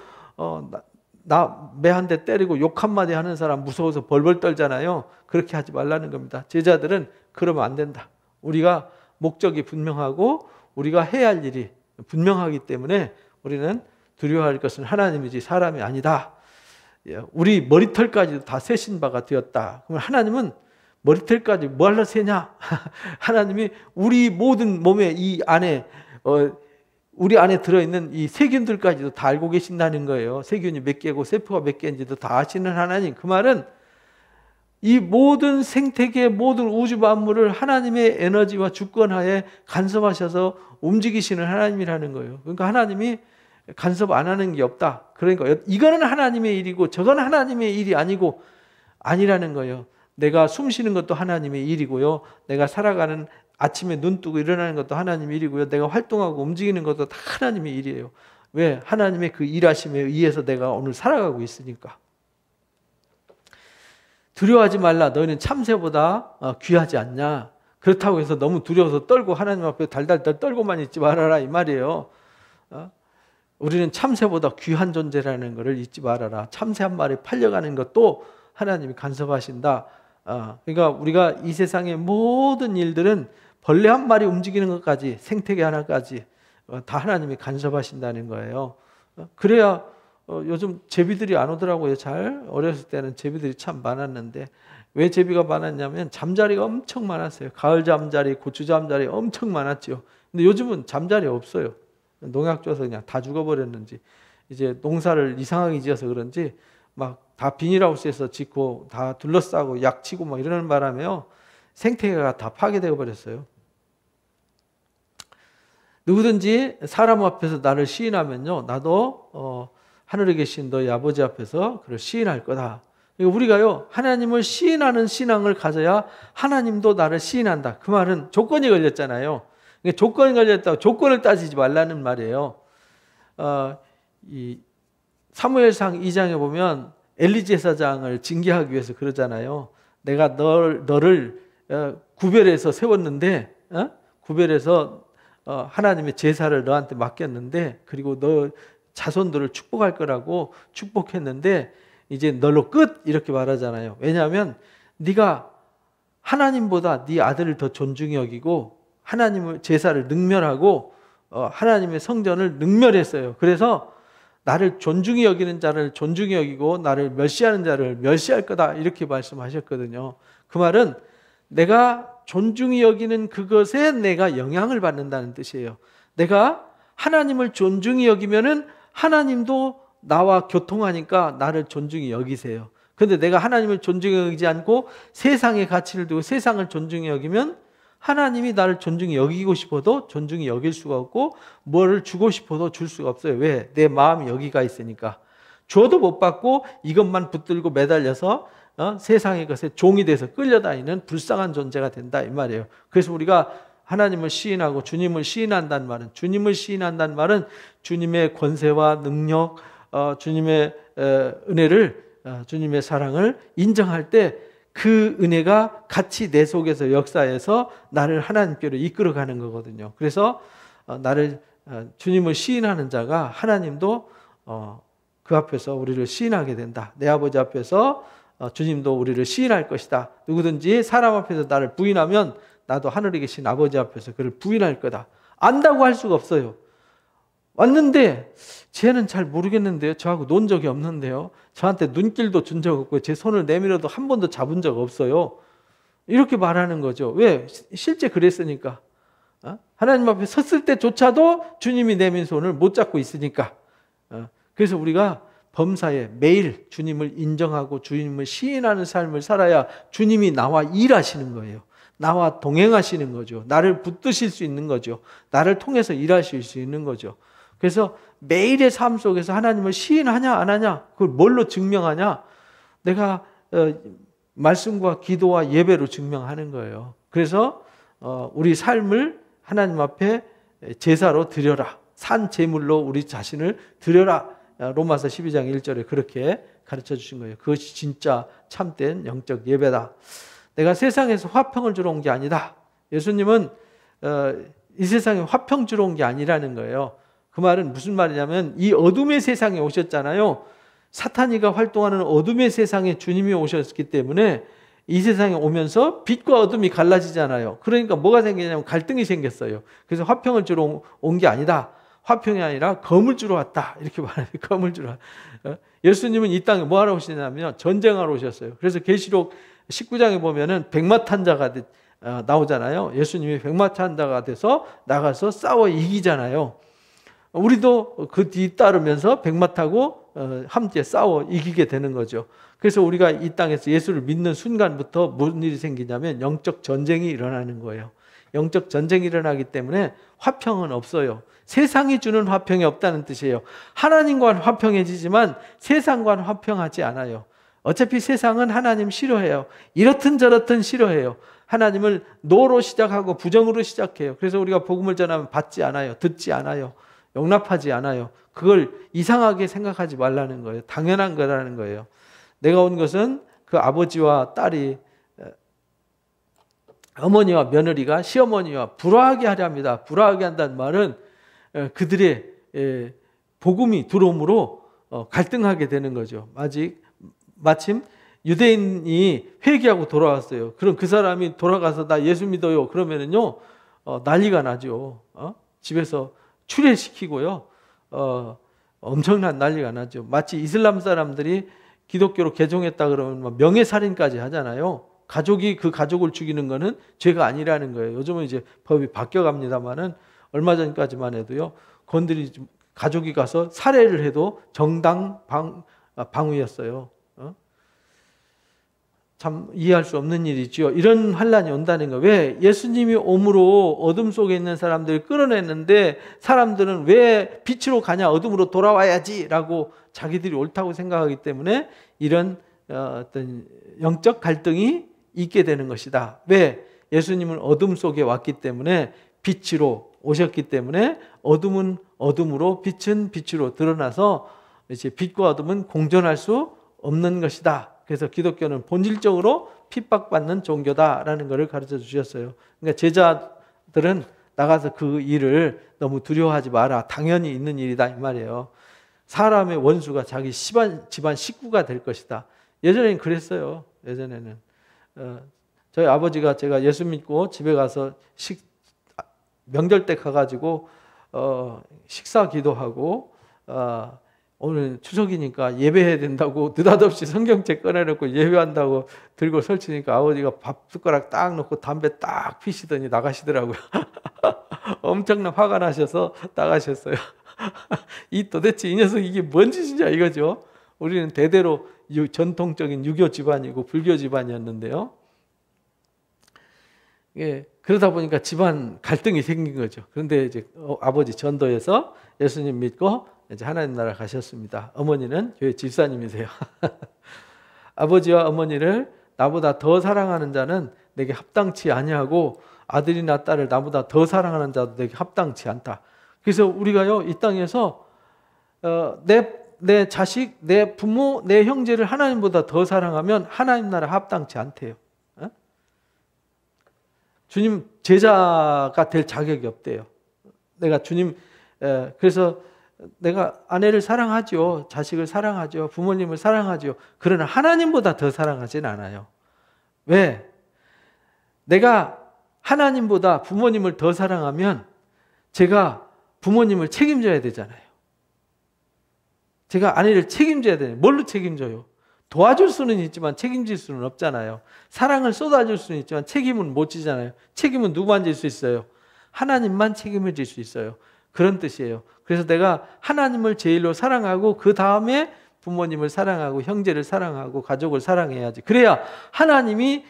매 한 대 때리고 욕 한마디 하는 사람 무서워서 벌벌 떨잖아요. 그렇게 하지 말라는 겁니다. 제자들은 그러면 안 된다. 우리가 목적이 분명하고 우리가 해야 할 일이 분명하기 때문에 우리는 두려워할 것은 하나님이지 사람이 아니다. 우리 머리털까지도 다 세신 바가 되었다. 그러면 하나님은 머리털까지 뭐 하려 세냐? 하나님이 우리 모든 몸의 이 안에 우리 안에 들어있는 이 세균들까지도 다 알고 계신다는 거예요. 세균이 몇 개고 세포가 몇 개인지도 다 아시는 하나님. 그 말은 이 모든 생태계 모든 우주 만물을 하나님의 에너지와 주권하에 간섭하셔서 움직이시는 하나님이라는 거예요. 그러니까 하나님이 간섭 안 하는 게 없다. 그러니까 이거는 하나님의 일이고 저건 하나님의 일이 아니라는 거예요. 내가 숨 쉬는 것도 하나님의 일이고요. 내가 살아가는 아침에 눈 뜨고 일어나는 것도 하나님의 일이고요. 내가 활동하고 움직이는 것도 다 하나님의 일이에요. 왜? 하나님의 그 일하심에 의해서 내가 오늘 살아가고 있으니까. 두려워하지 말라. 너희는 참새보다 귀하지 않냐. 그렇다고 해서 너무 두려워서 떨고 하나님 앞에 달달달 떨고만 있지 말아라 이 말이에요. 우리는 참새보다 귀한 존재라는 것을 잊지 말아라. 참새 한 마리 팔려가는 것도 하나님이 간섭하신다. 그러니까 우리가 이 세상의 모든 일들은 벌레 한 마리 움직이는 것까지 생태계 하나까지 다 하나님이 간섭하신다는 거예요. 그래야 요즘 제비들이 안 오더라고요. 잘 어렸을 때는 제비들이 참 많았는데 왜 제비가 많았냐면 잠자리가 엄청 많았어요. 가을 잠자리, 고추 잠자리 엄청 많았죠. 근데 요즘은 잠자리 없어요. 농약 줘서 그냥 다 죽어버렸는지 이제 농사를 이상하게 지어서 그런지 막 다 비닐하우스에서 짓고 다 둘러싸고 약 치고 막 이러는 바람에요. 생태계가 다 파괴되어 버렸어요. 누구든지 사람 앞에서 나를 시인하면요. 나도 하늘에 계신 너희 아버지 앞에서 그를 시인할 거다. 우리가요. 하나님을 시인하는 신앙을 가져야 하나님도 나를 시인한다. 그 말은 조건이 걸렸잖아요. 조건이 걸렸다고 조건을 따지지 말라는 말이에요. 이 사무엘상 2장에 보면 엘리 제사장을 징계하기 위해서 그러잖아요. 내가 너를 구별해서 세웠는데 구별해서 하나님의 제사를 너한테 맡겼는데 그리고 너 자손들을 축복할 거라고 축복했는데 이제 널로 끝 이렇게 말하잖아요. 왜냐하면 네가 하나님보다 네 아들을 더 존중히 여기고 하나님의 제사를 능멸하고 하나님의 성전을 능멸했어요. 그래서 나를 존중히 여기는 자를 존중히 여기고 나를 멸시하는 자를 멸시할 거다 이렇게 말씀하셨거든요. 그 말은 내가 존중히 여기는 그것에 내가 영향을 받는다는 뜻이에요. 내가 하나님을 존중히 여기면은 하나님도 나와 교통하니까 나를 존중히 여기세요. 그런데 내가 하나님을 존중히 여기지 않고 세상의 가치를 두고 세상을 존중히 여기면 하나님이 나를 존중히 여기고 싶어도 존중히 여길 수가 없고 뭐를 주고 싶어도 줄 수가 없어요. 왜? 내 마음이 여기가 있으니까. 줘도 못 받고 이것만 붙들고 매달려서 세상의 것에 종이 돼서 끌려다니는 불쌍한 존재가 된다 이 말이에요. 그래서 우리가 하나님을 시인하고 주님을 시인한다는 말은 주님의 권세와 능력, 주님의 은혜를 주님의 사랑을 인정할 때 그 은혜가 같이 내 속에서 역사해서 나를 하나님께로 이끌어가는 거거든요. 그래서 나를 주님을 시인하는 자가 하나님도 그 앞에서 우리를 시인하게 된다. 내 아버지 앞에서 주님도 우리를 시인할 것이다. 누구든지 사람 앞에서 나를 부인하면 나도 하늘에 계신 아버지 앞에서 그를 부인할 거다. 안다고 할 수가 없어요. 왔는데 쟤는 잘 모르겠는데요. 저하고 논 적이 없는데요. 저한테 눈길도 준 적 없고 제 손을 내밀어도 한 번도 잡은 적 없어요. 이렇게 말하는 거죠. 왜? 실제 그랬으니까. 하나님 앞에 섰을 때조차도 주님이 내민 손을 못 잡고 있으니까. 그래서 우리가 범사에 매일 주님을 인정하고 주님을 시인하는 삶을 살아야 주님이 나와 일하시는 거예요. 나와 동행하시는 거죠. 나를 붙드실 수 있는 거죠. 나를 통해서 일하실 수 있는 거죠. 그래서 매일의 삶 속에서 하나님을 시인하냐 안 하냐 그걸 뭘로 증명하냐 내가 말씀과 기도와 예배로 증명하는 거예요. 그래서 우리 삶을 하나님 앞에 제사로 드려라. 산 제물로 우리 자신을 드려라. 로마서 12장 1절에 그렇게 가르쳐 주신 거예요. 그것이 진짜 참된 영적 예배다. 내가 세상에서 화평을 주러 온 게 아니다. 예수님은 이 세상에 화평 주러 온 게 아니라는 거예요. 그 말은 무슨 말이냐면 이 어둠의 세상에 오셨잖아요. 사탄이가 활동하는 어둠의 세상에 주님이 오셨기 때문에 이 세상에 오면서 빛과 어둠이 갈라지잖아요. 그러니까 뭐가 생기냐면 갈등이 생겼어요. 그래서 화평을 주러 온 게 아니다. 화평이 아니라 검을 주러 왔다. 이렇게 말해요. 검을 주러 왔다. 예수님은 이 땅에 뭐 하러 오시냐면 전쟁하러 오셨어요. 그래서 계시록 19장에 보면은 백마탄자가 나오잖아요. 예수님이 백마탄자가 돼서 나가서 싸워 이기잖아요. 우리도 그 뒤 따르면서 백마 타고 함께 싸워 이기게 되는 거죠. 그래서 우리가 이 땅에서 예수를 믿는 순간부터 무슨 일이 생기냐면 영적 전쟁이 일어나는 거예요. 영적 전쟁이 일어나기 때문에 화평은 없어요. 세상이 주는 화평이 없다는 뜻이에요. 하나님과는 화평해지지만 세상과는 화평하지 않아요. 어차피 세상은 하나님 싫어해요. 이렇든 저렇든 싫어해요. 하나님을 노로 시작하고 부정으로 시작해요. 그래서 우리가 복음을 전하면 받지 않아요. 듣지 않아요. 용납하지 않아요. 그걸 이상하게 생각하지 말라는 거예요. 당연한 거라는 거예요. 내가 온 것은 그 아버지와 딸이, 어머니와 며느리가 시어머니와 불화하게 하려 합니다. 불화하게 한다는 말은 그들의 복음이 들어옴으로 갈등하게 되는 거죠. 마침 유대인이 회개하고 돌아왔어요. 그럼 그 사람이 돌아가서 나 예수 믿어요. 그러면은요, 난리가 나죠. 집에서 추례시키고요. 엄청난 난리가 나죠. 마치 이슬람 사람들이 기독교로 개종했다 그러면 명예살인까지 하잖아요. 가족이 그 가족을 죽이는 거는 죄가 아니라는 거예요. 요즘은 이제 법이 바뀌어갑니다만은 얼마 전까지만 해도요. 가족이 가서 살해를 해도 정당 방위였어요. 참 이해할 수 없는 일이죠. 이런 환란이 온다는 거예요. 왜? 예수님이 오므로 어둠 속에 있는 사람들을 끌어냈는데 사람들은 왜 빛으로 가냐, 어둠으로 돌아와야지 라고 자기들이 옳다고 생각하기 때문에 이런 어떤 영적 갈등이 있게 되는 것이다. 왜? 예수님은 어둠 속에 왔기 때문에, 빛으로 오셨기 때문에 어둠은 어둠으로, 빛은 빛으로 드러나서 이제 빛과 어둠은 공존할 수 없는 것이다. 그래서 기독교는 본질적으로 핍박받는 종교다라는 것을 가르쳐 주셨어요. 그러니까 제자들은 나가서 그 일을 너무 두려워하지 마라. 당연히 있는 일이다 이 말이에요. 사람의 원수가 자기 집안 식구가 될 것이다. 예전에는 그랬어요. 예전에는 저희 아버지가 제가 예수 믿고 집에 가서 명절 때 가가지고 식사 기도하고 오늘 추석이니까 예배해야 된다고 느닷없이 성경책 꺼내놓고 예배한다고 들고 설치니까 아버지가 밥 숟가락 딱 놓고 담배 딱 피시더니 나가시더라고요. 엄청난 화가 나셔서 나가셨어요. 도대체 이 녀석 이게 뭔 짓이냐 이거죠. 우리는 대대로 전통적인 유교 집안이고 불교 집안이었는데요. 예, 그러다 보니까 집안 갈등이 생긴 거죠. 그런데 이제 아버지 전도해서 예수님 믿고 이제 하나님 나라 가셨습니다. 어머니는 교회 집사님이세요. 아버지와 어머니를 나보다 더 사랑하는 자는 내게 합당치 아니하고 아들이나 딸을 나보다 더 사랑하는 자도 내게 합당치 않다. 그래서 우리가요 이 땅에서 내 자식, 내 부모, 내 형제를 하나님보다 더 사랑하면 하나님 나라 합당치 않대요. 주님 제자가 될 자격이 없대요. 내가 주님 그래서 내가 아내를 사랑하죠. 자식을 사랑하죠. 부모님을 사랑하죠. 그러나 하나님보다 더 사랑하진 않아요. 왜? 내가 하나님보다 부모님을 더 사랑하면 제가 부모님을 책임져야 되잖아요. 제가 아내를 책임져야 돼요. 뭘로 책임져요? 도와줄 수는 있지만 책임질 수는 없잖아요. 사랑을 쏟아줄 수는 있지만 책임은 못 지잖아요. 책임은 누구만 질 수 있어요? 하나님만 책임을 질 수 있어요. 그런 뜻이에요. 그래서 내가 하나님을 제일로 사랑하고 그 다음에 부모님을 사랑하고 형제를 사랑하고 가족을 사랑해야지. 그래야 하나님이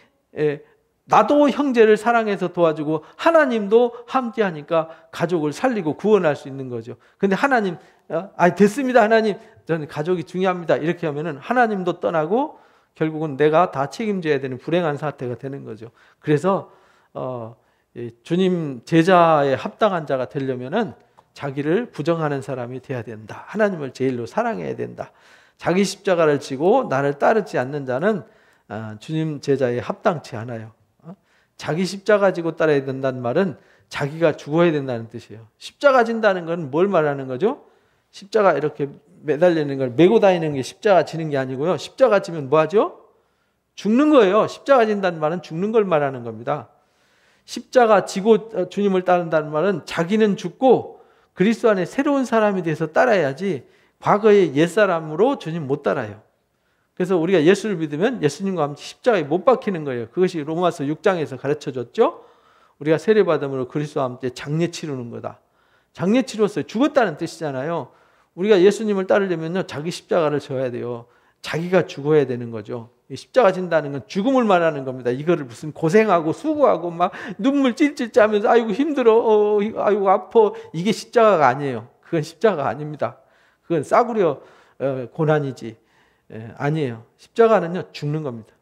나도 형제를 사랑해서 도와주고 하나님도 함께하니까 가족을 살리고 구원할 수 있는 거죠. 근데 하나님 됐습니다 하나님 저는 가족이 중요합니다 이렇게 하면은 하나님도 떠나고 결국은 내가 다 책임져야 되는 불행한 사태가 되는 거죠. 그래서 주님 제자에 합당한 자가 되려면은 자기를 부정하는 사람이 돼야 된다. 하나님을 제일로 사랑해야 된다. 자기 십자가를 지고 나를 따르지 않는 자는 주님 제자에 합당치 않아요. 자기 십자가 지고 따라야 된다는 말은 자기가 죽어야 된다는 뜻이에요. 십자가 진다는 건 뭘 말하는 거죠? 십자가 이렇게 매달리는 걸 메고 다니는 게 십자가 지는 게 아니고요. 십자가 지면 뭐 하죠? 죽는 거예요. 십자가 진다는 말은 죽는 걸 말하는 겁니다. 십자가 지고 주님을 따른다는 말은 자기는 죽고 그리스도 안에 새로운 사람이 돼서 따라야지 과거의 옛사람으로 주님 못 따라요. 그래서 우리가 예수를 믿으면 예수님과 함께 십자가에 못 박히는 거예요. 그것이 로마서 6장에서 가르쳐줬죠. 우리가 세례받음으로 그리스도와 함께 장례 치르는 거다. 장례 치렀어요. 죽었다는 뜻이잖아요. 우리가 예수님을 따르려면요, 자기 십자가를 져야 돼요. 자기가 죽어야 되는 거죠. 십자가 진다는 건 죽음을 말하는 겁니다. 이거를 무슨 고생하고 수고하고 막 눈물 찔찔 짜면서 아이고 힘들어, 아이고 아파, 이게 십자가가 아니에요. 그건 십자가가 아닙니다. 그건 싸구려 고난이지. 아니에요. 십자가는요, 죽는 겁니다.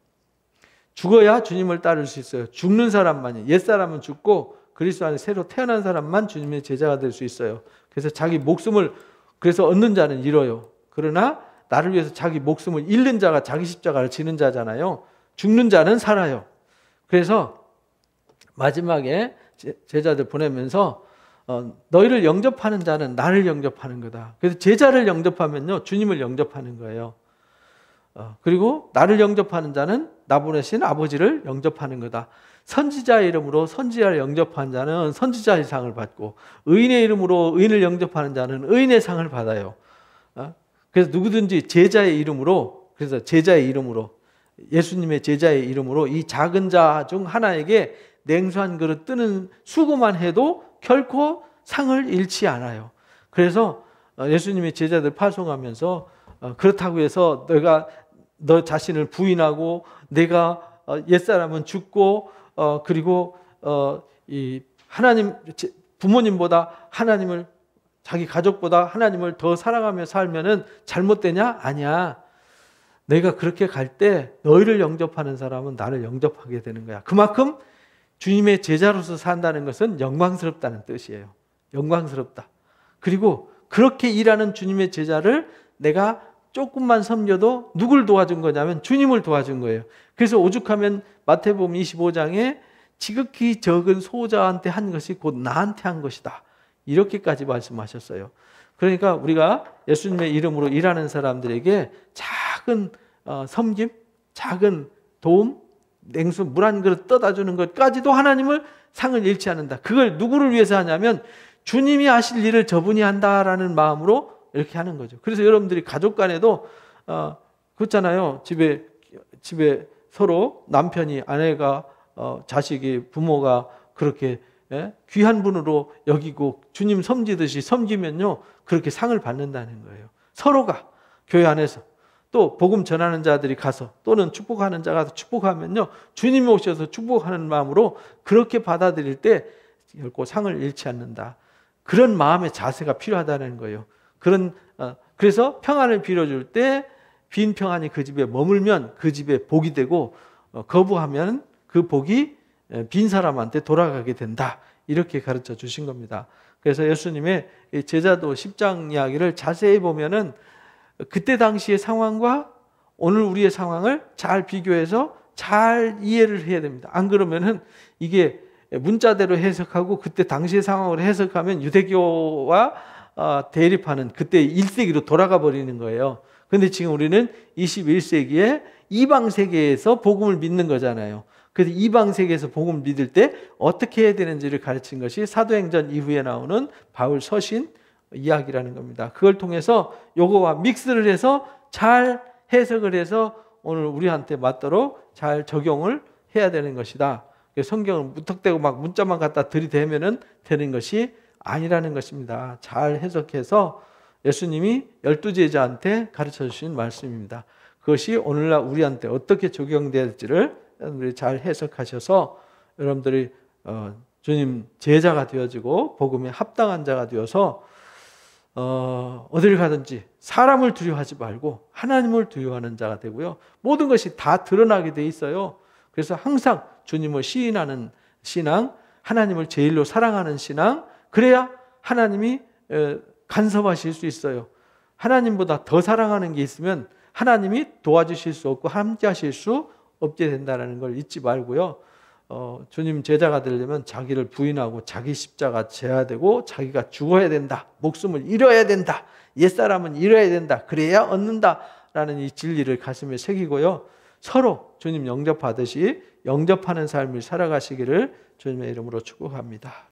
죽어야 주님을 따를 수 있어요. 죽는 사람만이. 옛사람은 죽고 그리스도 안에 새로 태어난 사람만 주님의 제자가 될 수 있어요. 그래서 자기 목숨을 그래서 얻는 자는 잃어요. 그러나 나를 위해서 자기 목숨을 잃는 자가 자기 십자가를 지는 자잖아요. 죽는 자는 살아요. 그래서 마지막에 제자들 보내면서 너희를 영접하는 자는 나를 영접하는 거다. 그래서 제자를 영접하면요, 주님을 영접하는 거예요. 그리고 나를 영접하는 자는 나 보내신 아버지를 영접하는 거다. 선지자의 이름으로 선지자를 영접한 자는 선지자의 상을 받고 의인의 이름으로 의인을 영접하는 자는 의인의 상을 받아요. 그래서 누구든지 제자의 이름으로, 그래서 제자의 이름으로, 예수님의 제자의 이름으로 이 작은 자 중 하나에게 냉수 한 그릇 뜨는 수고만 해도 결코 상을 잃지 않아요. 그래서 예수님의 제자들 파송하면서 그렇다고 해서 너가 너 자신을 부인하고 내가 옛사람은 죽고 그리고 이 하나님 부모님보다 하나님을 자기 가족보다 하나님을 더 사랑하며 살면은 잘못되냐? 아니야. 내가 그렇게 갈 때 너희를 영접하는 사람은 나를 영접하게 되는 거야. 그만큼 주님의 제자로서 산다는 것은 영광스럽다는 뜻이에요. 영광스럽다. 그리고 그렇게 일하는 주님의 제자를 내가 조금만 섬겨도 누굴 도와준 거냐면 주님을 도와준 거예요. 그래서 오죽하면 마태복음 25장에 지극히 적은 소자한테 한 것이 곧 나한테 한 것이다. 이렇게까지 말씀하셨어요. 그러니까 우리가 예수님의 이름으로 일하는 사람들에게 작은 섬김, 작은 도움, 냉수 물 한 그릇 떠다 주는 것까지도 하나님을 상을 잃지 않는다. 그걸 누구를 위해서 하냐면 주님이 하실 일을 저분이 한다라는 마음으로 이렇게 하는 거죠. 그래서 여러분들이 가족 간에도 그렇잖아요. 집에 서로 남편이, 아내가, 자식이, 부모가 그렇게 귀한 분으로 여기고 주님 섬기듯이 섬기면요, 그렇게 상을 받는다는 거예요. 서로가 교회 안에서 또 복음 전하는 자들이 가서 또는 축복하는 자가 가서 축복하면요, 주님이 오셔서 축복하는 마음으로 그렇게 받아들일 때 결코 상을 잃지 않는다. 그런 마음의 자세가 필요하다는 거예요. 그래서 평안을 빌어줄 때 빈 평안이 그 집에 머물면 그 집에 복이 되고 거부하면 그 복이 빈 사람한테 돌아가게 된다. 이렇게 가르쳐 주신 겁니다. 그래서 예수님의 제자도 10장 이야기를 자세히 보면은 그때 당시의 상황과 오늘 우리의 상황을 잘 비교해서 잘 이해를 해야 됩니다. 안 그러면은 이게 문자대로 해석하고 그때 당시의 상황을 해석하면 유대교와 대립하는 그때 1세기로 돌아가 버리는 거예요. 그런데 지금 우리는 21세기에 이방 세계에서 복음을 믿는 거잖아요. 그래서 이방 세계에서 복음을 믿을 때 어떻게 해야 되는지를 가르친 것이 사도행전 이후에 나오는 바울 서신 이야기라는 겁니다. 그걸 통해서 요거와 믹스를 해서 잘 해석을 해서 오늘 우리한테 맞도록 잘 적용을 해야 되는 것이다. 성경을 무턱대고 막 문자만 갖다 들이대면은 되는 것이 아니라는 것입니다. 잘 해석해서 예수님이 12제자한테 가르쳐 주신 말씀입니다. 그것이 오늘날 우리한테 어떻게 적용될지를 여러분들이 잘 해석하셔서 여러분들이 주님 제자가 되어지고 복음에 합당한 자가 되어서 어디를 가든지 사람을 두려워하지 말고 하나님을 두려워하는 자가 되고요. 모든 것이 다 드러나게 돼 있어요. 그래서 항상 주님을 시인하는 신앙, 하나님을 제일로 사랑하는 신앙, 그래야 하나님이 간섭하실 수 있어요. 하나님보다 더 사랑하는 게 있으면 하나님이 도와주실 수 없고 함께 하실 수 없게 된다는 걸 잊지 말고요. 주님 제자가 되려면 자기를 부인하고 자기 십자가 져야 되고 자기가 죽어야 된다. 목숨을 잃어야 된다. 옛사람은 잃어야 된다. 그래야 얻는다라는 이 진리를 가슴에 새기고요. 서로 주님 영접하듯이 영접하는 삶을 살아가시기를 주님의 이름으로 축복합니다.